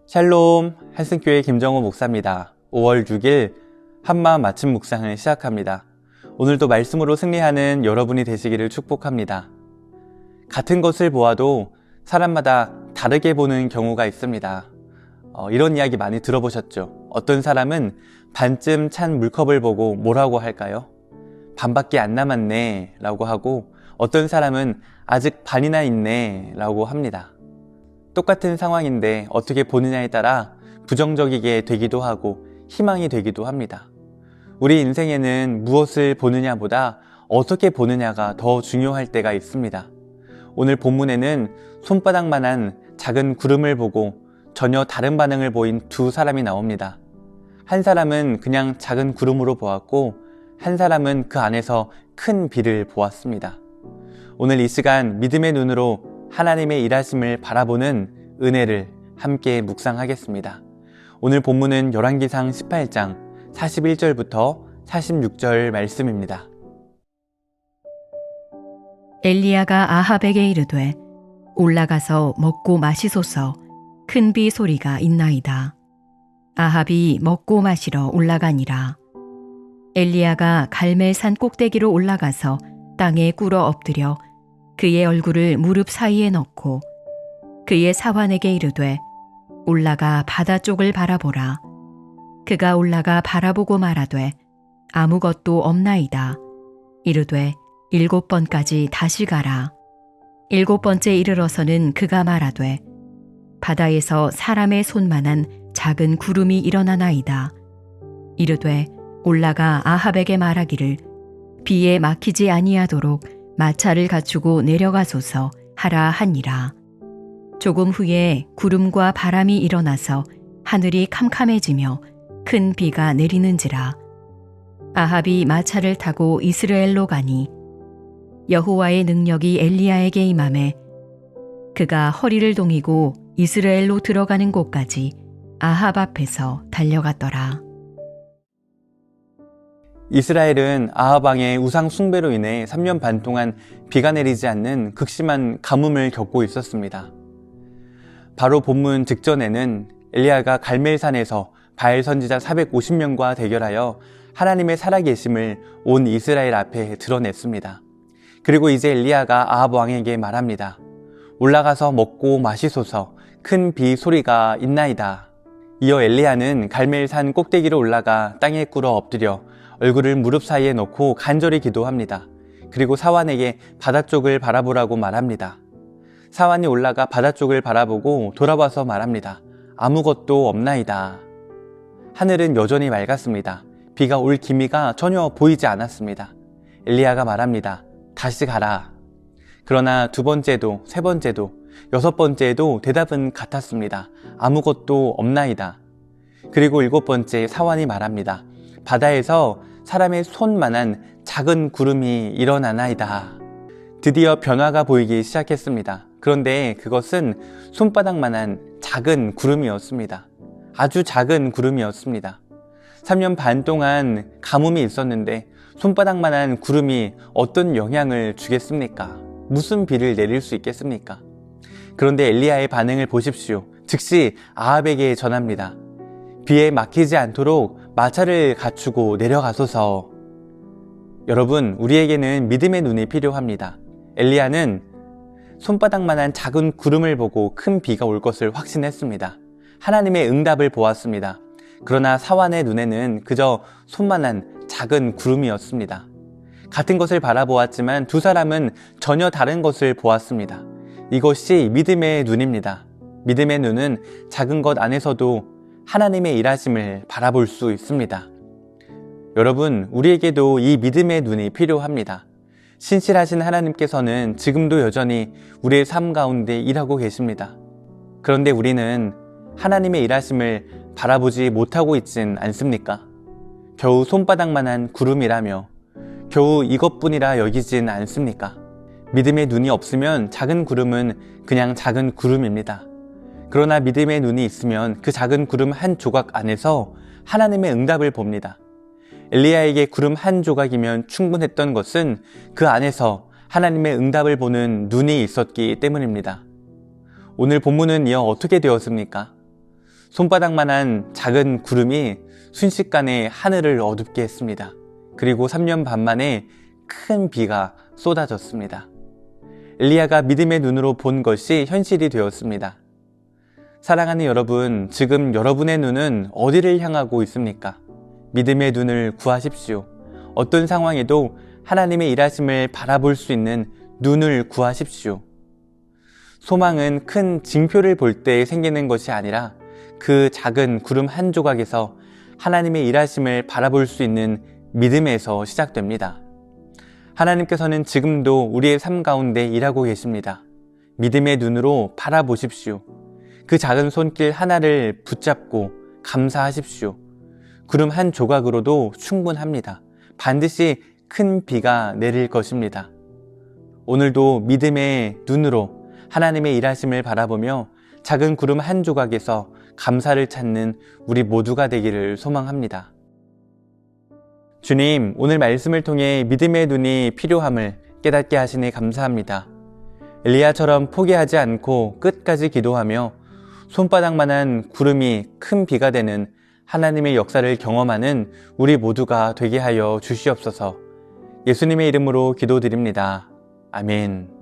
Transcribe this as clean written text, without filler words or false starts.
샬롬, 한승교회 김정호 목사입니다. 5월 6일 한마음 아침 묵상을 시작합니다. 오늘도 말씀으로 승리하는 여러분이 되시기를 축복합니다. 같은 것을 보아도 사람마다 다르게 보는 경우가 있습니다. 이런 이야기 많이 들어보셨죠? 어떤 사람은 반쯤 찬 물컵을 보고 뭐라고 할까요? 반밖에 안 남았네 라고 하고, 어떤 사람은 아직 반이나 있네 라고 합니다. 똑같은 상황인데 어떻게 보느냐에 따라 부정적이게 되기도 하고 희망이 되기도 합니다. 우리 인생에는 무엇을 보느냐보다 어떻게 보느냐가 더 중요할 때가 있습니다. 오늘 본문에는 손바닥만한 작은 구름을 보고 전혀 다른 반응을 보인 두 사람이 나옵니다. 한 사람은 그냥 작은 구름으로 보았고, 한 사람은 그 안에서 큰 비를 보았습니다. 오늘 이 시간 믿음의 눈으로 하나님의 일하심을 바라보는 은혜를 함께 묵상하겠습니다. 오늘 본문은 열왕기상 18장 41절부터 46절 말씀입니다. 엘리야가 아합에게 이르되 올라가서 먹고 마시소서, 큰 비 소리가 있나이다. 아합이 먹고 마시러 올라가니라. 엘리야가 갈멜산 꼭대기로 올라가서 땅에 꿇어 엎드려 그의 얼굴을 무릎 사이에 넣고 그의 사환에게 이르되 올라가 바다 쪽을 바라보라. 그가 올라가 바라보고 말하되 아무것도 없나이다. 이르되 7번까지 다시 가라. 7번째 이르러서는 그가 말하되 바다에서 사람의 손만한 작은 구름이 일어나나이다. 이르되 올라가 아합에게 말하기를 비에 막히지 아니하도록 마차를 갖추고 내려가소서 하라 하니라. 조금 후에 구름과 바람이 일어나서 하늘이 캄캄해지며 큰 비가 내리는지라. 아합이 마차를 타고 이스라엘로 가니 여호와의 능력이 엘리야에게 임하매 그가 허리를 동이고 이스라엘로 들어가는 곳까지 아합 앞에서 달려갔더라. 이스라엘은 아합 왕의 우상 숭배로 인해 3년 반 동안 비가 내리지 않는 극심한 가뭄을 겪고 있었습니다. 바로 본문 직전에는 엘리야가 갈멜산에서 바알 선지자 450명과 대결하여 하나님의 살아계심을 온 이스라엘 앞에 드러냈습니다. 그리고 이제 엘리야가 아합 왕에게 말합니다. 올라가서 먹고 마시소서, 큰 비 소리가 있나이다. 이어 엘리야는 갈멜산 꼭대기로 올라가 땅에 꿇어 엎드려 얼굴을 무릎 사이에 넣고 간절히 기도합니다. 그리고 사환에게 바다 쪽을 바라보라고 말합니다. 사환이 올라가 바다 쪽을 바라보고 돌아와서 말합니다. 아무것도 없나이다. 하늘은 여전히 맑았습니다. 비가 올 기미가 전혀 보이지 않았습니다. 엘리야가 말합니다. 다시 가라. 그러나 두 번째도, 세 번째도, 여섯 번째에도 대답은 같았습니다. 아무것도 없나이다. 그리고 7번째 사환이 말합니다. 바다에서 사람의 손만한 작은 구름이 일어나나이다. 드디어 변화가 보이기 시작했습니다. 그런데 그것은 손바닥만한 작은 구름이었습니다. 아주 작은 구름이었습니다. 3년 반 동안 가뭄이 있었는데 손바닥만한 구름이 어떤 영향을 주겠습니까? 무슨 비를 내릴 수 있겠습니까? 그런데 엘리야의 반응을 보십시오. 즉시 아합에게 전합니다. 비에 막히지 않도록 마차를 갖추고 내려가소서. 여러분, 우리에게는 믿음의 눈이 필요합니다. 엘리야는 손바닥만한 작은 구름을 보고 큰 비가 올 것을 확신했습니다. 하나님의 응답을 보았습니다. 그러나 사환의 눈에는 그저 손만한 작은 구름이었습니다. 같은 것을 바라보았지만 두 사람은 전혀 다른 것을 보았습니다. 이것이 믿음의 눈입니다. 믿음의 눈은 작은 것 안에서도 하나님의 일하심을 바라볼 수 있습니다. 여러분, 우리에게도 이 믿음의 눈이 필요합니다. 신실하신 하나님께서는 지금도 여전히 우리의 삶 가운데 일하고 계십니다. 그런데 우리는 하나님의 일하심을 바라보지 못하고 있진 않습니까? 겨우 손바닥만한 구름이라며 겨우 이것뿐이라 여기진 않습니까? 믿음의 눈이 없으면 작은 구름은 그냥 작은 구름입니다. 그러나 믿음의 눈이 있으면 그 작은 구름 한 조각 안에서 하나님의 응답을 봅니다. 엘리야에게 구름 한 조각이면 충분했던 것은 그 안에서 하나님의 응답을 보는 눈이 있었기 때문입니다. 오늘 본문은 이어 어떻게 되었습니까? 손바닥만한 작은 구름이 순식간에 하늘을 어둡게 했습니다. 그리고 3년 반 만에 큰 비가 쏟아졌습니다. 엘리야가 믿음의 눈으로 본 것이 현실이 되었습니다. 사랑하는 여러분, 지금 여러분의 눈은 어디를 향하고 있습니까? 믿음의 눈을 구하십시오. 어떤 상황에도 하나님의 일하심을 바라볼 수 있는 눈을 구하십시오. 소망은 큰 징표를 볼 때 생기는 것이 아니라 그 작은 구름 한 조각에서 하나님의 일하심을 바라볼 수 있는 믿음에서 시작됩니다. 하나님께서는 지금도 우리의 삶 가운데 일하고 계십니다. 믿음의 눈으로 바라보십시오. 그 작은 손길 하나를 붙잡고 감사하십시오. 구름 한 조각으로도 충분합니다. 반드시 큰 비가 내릴 것입니다. 오늘도 믿음의 눈으로 하나님의 일하심을 바라보며 작은 구름 한 조각에서 감사를 찾는 우리 모두가 되기를 소망합니다. 주님, 오늘 말씀을 통해 믿음의 눈이 필요함을 깨닫게 하시니 감사합니다. 엘리야처럼 포기하지 않고 끝까지 기도하며 손바닥만한 구름이 큰 비가 되는 하나님의 역사를 경험하는 우리 모두가 되게 하여 주시옵소서. 예수님의 이름으로 기도드립니다. 아멘.